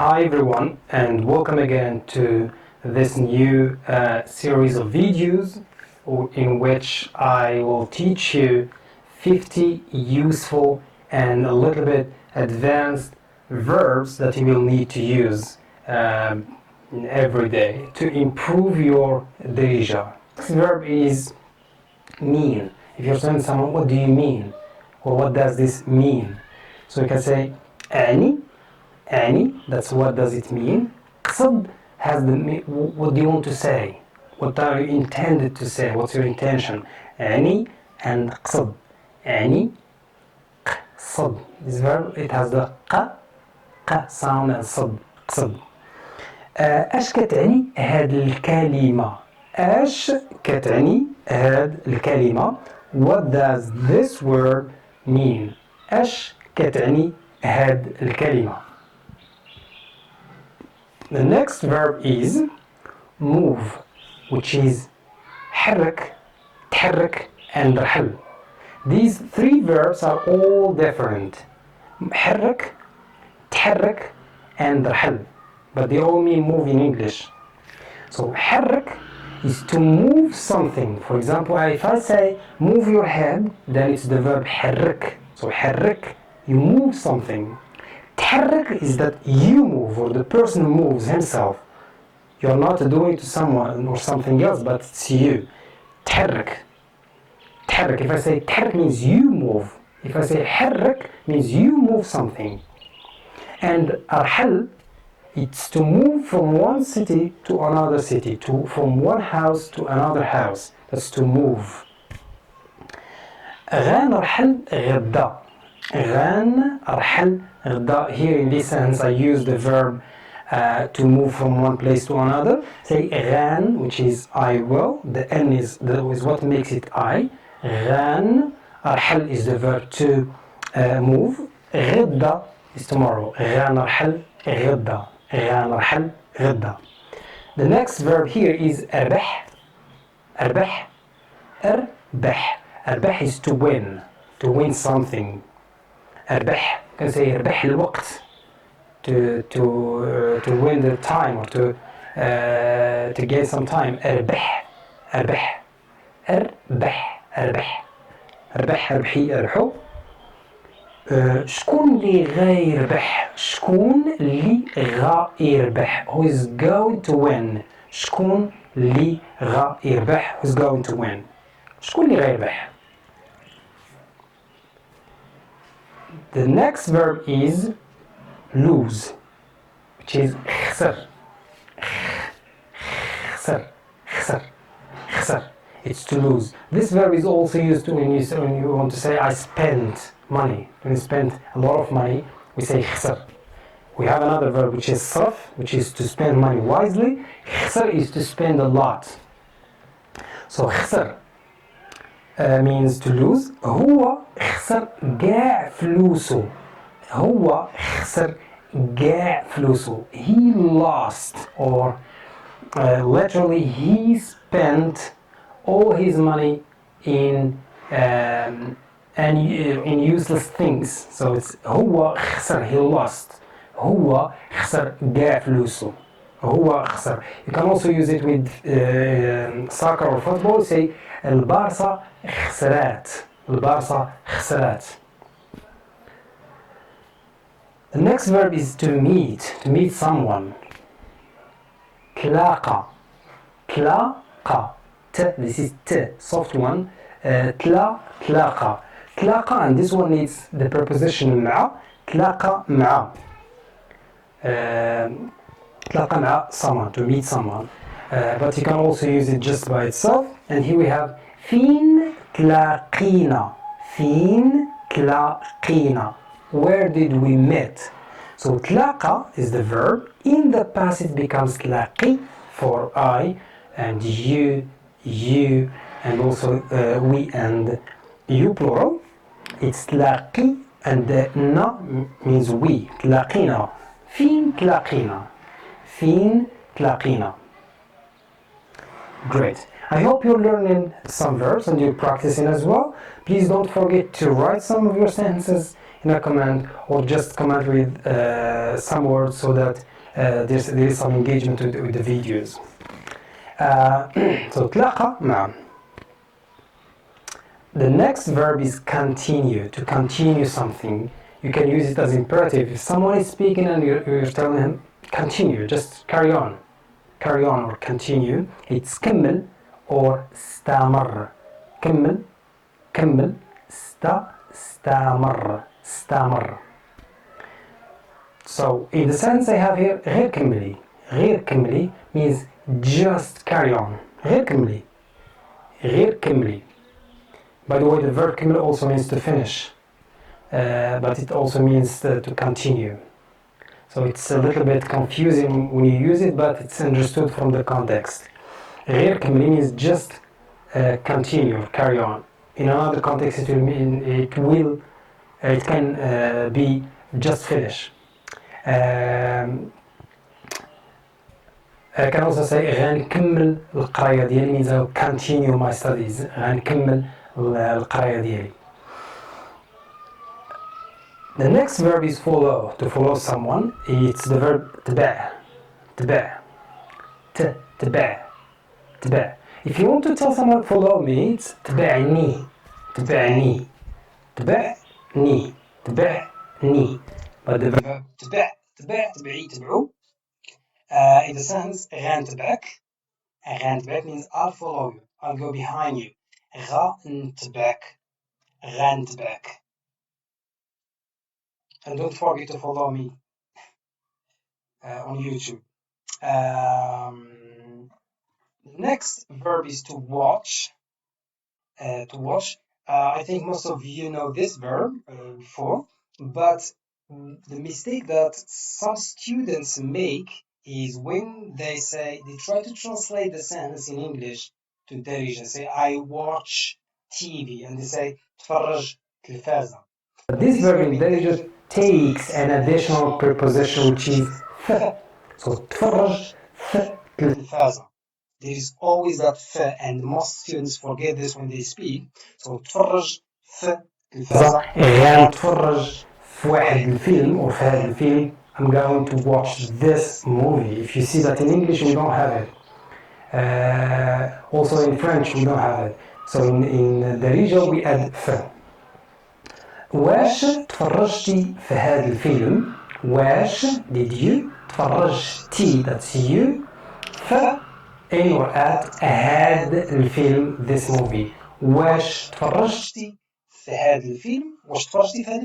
Hi everyone, and welcome again to this new series of videos in which I will teach you 50 useful and a little bit advanced verbs that you will need to use every day to improve your Darija. This verb is mean. If you're telling someone, what do you mean? Or what does this mean? So you can say, Ani, that's what does it mean. Qsad has the, what do you want to say? What are you intended to say? What's your intention? Ani and qsad. Ani, qsad. This verb, it has the ق sound and صد قصد. اش كتعني هاد الكلمة؟ اش كتعني هاد الكلمة؟ What does this word mean? اش كتعني هاد الكلمة؟ The next verb is move, which is حرك, تحرك and رحل. These three verbs are all different. حرك, تحرك and رحل, but they all mean move in English. So حرك is to move something. For example, if I say move your head, then it's the verb حرك. So حرك, you move something. تحرك is that you move, or the person moves himself. You're not doing it to someone or something else, but it's you. تحرك. تحرك. If I say تحرك means you move. If I say حرك means you move something. And أرحل, it's to move from one city to another city, from one house to another house. That's to move. غان أرحل غدا. غان أرحل غدا. Here in this sentence I use the verb to move from one place to another. Say غان, which is I will. The N is what makes it I. غان أرحل is the verb to move. غدا is tomorrow. غان أرحل غدا. غان أرحل غدا. The next verb here is أربح. أربح. أربح. أربح is to win something. أربح. You can say أربح الوقت. To win the time, or to gain some time. أربح. أربح. أربح. أربح. أربح. أربحي. أربحو. شكون اللي غيربح؟ شكون اللي غيربح؟ Who is going to win? شكون اللي غيربح? Who is going to win? شكون اللي غيربح؟ The next verb is lose, which is خسر. خسر. خسر. خسر. It's to lose. This verb is also used when you want to say I spent money. When you spend a lot of money, we say خسر. We have another verb which is صرف, which is to spend money wisely. خسر is to spend a lot. So خسر means to lose. هو خسر قاع فلوسه. هو خسر قاع فلوسه. He lost, or literally he spent all his money in useless things. So it's هو خسر, he lost. هو خسر قاع فلوسه. هو خسر. You can also use it with soccer or football. Say البارسا خسرات. البارسا خسرات. The next verb is to meet someone. تلاقى. تلاقى. This is T, soft one. تلاقى. تلاقى, and this one needs the preposition مع. تلاقى مع. تلاقى مع someone, to meet someone. But you can also use it just by itself. And here we have فين تلاقينا. فين تلاقينا. Where did we meet? So تلاقى is the verb. In the past it becomes تلاقي for I and you, and also we and you plural. It's تلاقي, and the na means we. تلاقينا. فين تلاقينا. فين تلاقينا. Great. I hope you're learning some verbs and you're practicing as well. Please don't forget to write some of your sentences in a comment, or just comment with some words so that there is some engagement with the videos. So تلاقى مع. The next verb is continue, to continue something. You can use it as imperative. If someone is speaking and you're telling him continue, just carry on or continue, it's كمل or استمر. كمل استمر. So in the sentence I have here غير كملي means just carry on. غير كملي. By the way, the verb كمل also means to finish, but it also means to continue. So it's a little bit confusing when you use it, but it's understood from the context. غير كملي means just continue or carry on. In another context, it can be just finish. I can also say غنكمل القراية ديالي means I'll continue my studies. غنكمل القراية ديالي. The next verb is follow, to follow someone. It's the verb تبع. If you want to tell someone follow me, it's تبعني. But the verb تبعو in the sense غنتبعك means I'll follow you, I'll go behind you. غنتبعك. And don't forget to follow me on YouTube. Next verb is to watch. I think most of you know this verb before, but the mistake that some students make is when they try to translate the sentence in English to Darija, say I watch TV, and they say تفرج تلفازة. This verb in Darija takes an additional preposition which is th. So تفرج تلفازة. There is always that th, and most students forget this when they speak. So تفرج تلفازة. غنتفرج في واحد الفيلم أو في هذا الفيلم. I'm going to watch this movie. If you see that in English, we don't have it. Also in French, we don't have it. So in Darija, we add th. واش تفرجتي في هذا الفيلم؟ واش did you تفرجتي that's you في in or at هذا الفيلم this movie. واش تفرجتي في هذا الفيلم؟ واش تفرجتي في هذا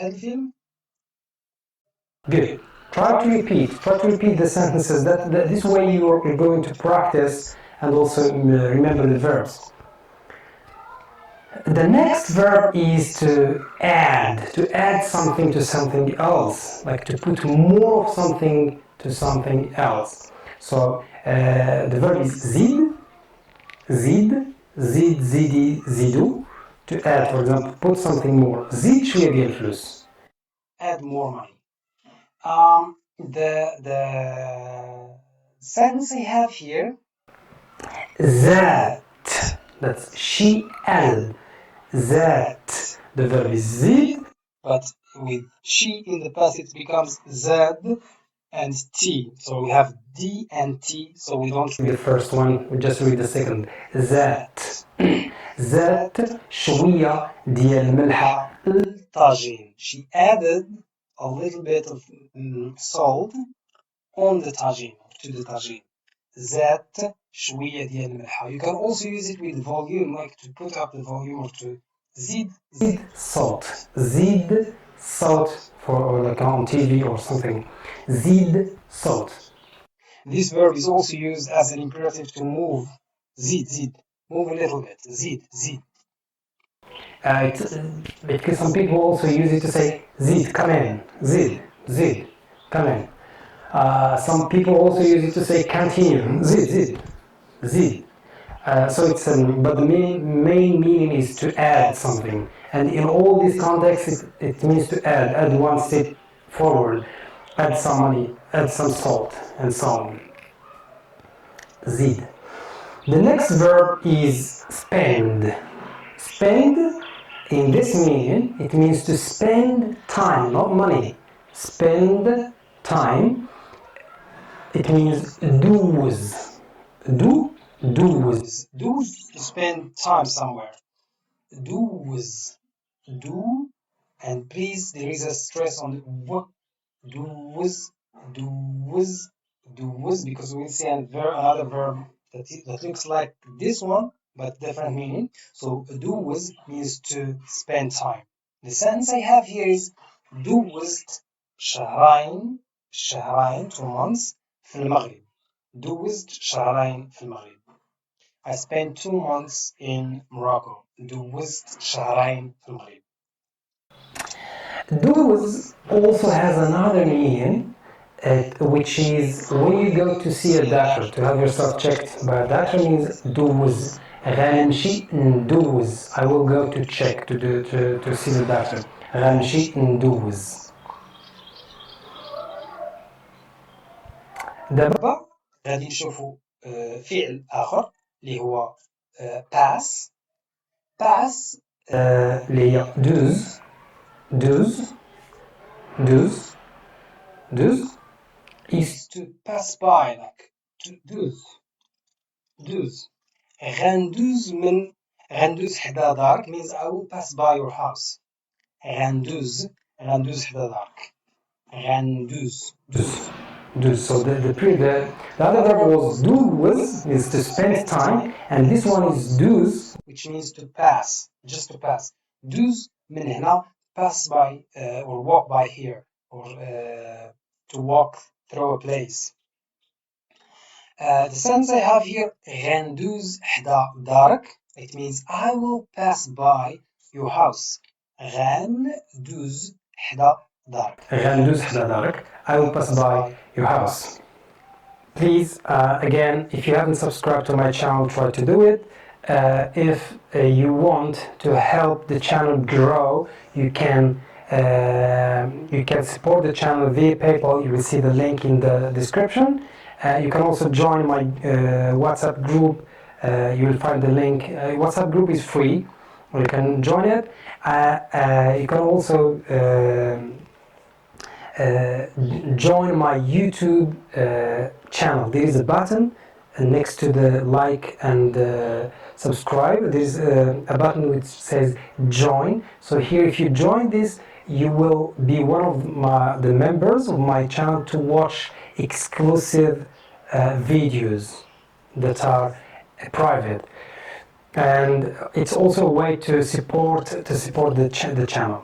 الفيلم؟ Good. Try to repeat the sentences. That this way you're going to practice and also remember the verbs. The next verb is to add something to something else, like to put more of something to something else. So the verb is zid, zidi, zidu. To add, for example, put something more. زيد شوية ديال الفلوس. Add more money. The sentence I have here, ذات, that's she, al. ذات. The verb is zid, but with she in the past it becomes zad and t. So we have d and t, so we don't read the first one, we just read the second. ذات. ذات شوية ديال ملحة الطاجين. She added a little bit of salt on the tagine, to the tagine. ذات شوية ديال ملحة. You can also use it with volume, like to put up the volume or to زيد salt. زيد salt for like on TV or something. زيد salt. This verb is also used as an imperative to move. زيد. Move a little bit. زيد. Because some people also use it to say زيد, come in. زيد, come in. Some people also use it to say continue. زيد. So it's but the main meaning is to add something, and in all these contexts it means to add one step forward, add some money, add some salt, and so on. The next verb is spend. In this meaning, it means to spend time, not money. Spend time. It means do's. Do's. Do's to spend time somewhere. Do's. Do, and please, there is a stress on the w. Do's, do's, because we'll see another verb that looks like this one, but different meaning. So do's means to spend time. The sentence I have here is دوزت شهرين 2 months في المغرب. دوزت شهرين في المغرب. I spent 2 months in Morocco. دوزت شهرين في المغرب. Do's also has another meaning, which is when you go to see a doctor, to have yourself checked by a doctor, means do's. غنمشي ندوز. I will go to check, to see the doctor. غنمشي ندوز. دابا غادي نشوفوا فعل آخر اللي هو pass. pass اللي هي do's is to pass by, like to do's. غندوز حدا دارك means I will pass by your house. غندوز حدا دارك. غندوز. So the other verb was do's, is to spend time, and this one is do's, which means to pass, just to pass. Do's من هنا pass by or walk by here, or to walk through a place. The sentence I have here, غندوز حدا دارك, it means I will pass by your house. غندوز حدا دارك. I will pass by your house. Please, again, if you haven't subscribed to my channel, try to do it. If you want to help the channel grow, you can support the channel via PayPal. You will see the link in the description. You can also join my WhatsApp group. You will find the link. WhatsApp group is free. You can join it. You can also join my YouTube channel. There is a button next to the like and subscribe. There is a button which says join. So here, if you join this, you will be one of the members of my channel to watch exclusive videos that are private, and it's also a way to support the channel.